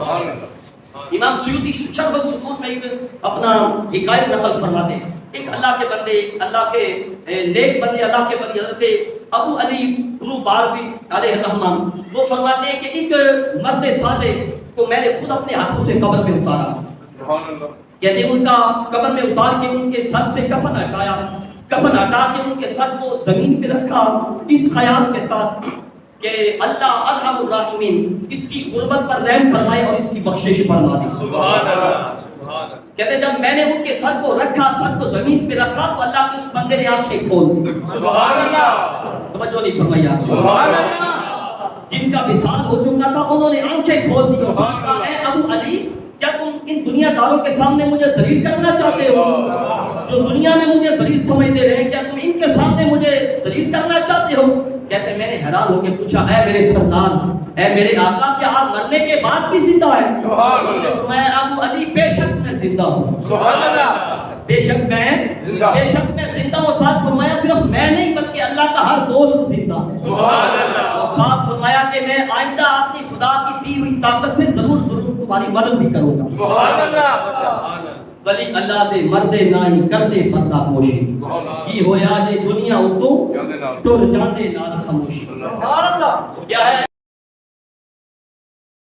امام سیوطی شرح السطور میں ایک اپنا حکایت نقل فرماتے ہیں. ایک اللہ کے بندے، اللہ کے نیک بندے، اللہ کے بندے حضرت ابو علی بنو باروی علیہ الرحمن، وہ فرماتے ہیں کہ ایک مرد صالح کو میں نے خود اپنے ہاتھوں سے قبر میں اتارا. کہتے ہیں ان کا قبر میں اتار کے ان کے سر سے کفن ہٹایا، کفن ہٹا کے ان کے سر کو زمین پہ رکھا اس خیال کے ساتھ کہ اللہ ارحم الراحمین اس کی غربت پر رحم فرمائے اور اس کی بخشش فرما دے. سبحان اللہ. کہتے ہیں جب میں نے ان کے سر کو رکھا، سر کو زمین پہ رکھا تو اللہ کے اس بندے نے آنکھیں کھول دی. سبحان اللہ. توجہ نہیں فرمائی آپ. سبحان اللہ. جن کا وصال ہو چکا تھا انہوں نے آنکھیں کھول دی. اے ابو علی، کیا تم ان دنیا داروں کے سامنے مجھے ذلیل کرنا چاہتے ہو؟ جو دنیا میں مجھے ذلیل سمجھتے رہے، کیا تم ان کے سامنے مجھے ذلیل کرنا چاہتے ہو؟ کہتے ہیں میں نے حیران ہو کے پوچھا، اے میرے سردار، اے میرے آقا، کیا آپ مرنے کے بعد بھی زندہ ہیں؟ میں ابو علی بے شک میں زندہ ہوں. سبحان اللہ. بے شک میں زندہ ہوں. ساتھ فرمایا صرف میں نہیں بلکہ اللہ کا ہر دوست زندہ ہے. سبحان اللہ. اور ساتھ فرمایا کہ میں آئندہ اپنی خدا کی دی ہوئی طاقت سے ضرور تمہاری مدد بھی کروں گا. سبحان اللہ. ولی اللہ دے مردے نائی کردے پردہ پوشی کی ہویا جے دنیا اتو ٹر جاندے نال خاموشی. سبحان اللہ. کیا ہے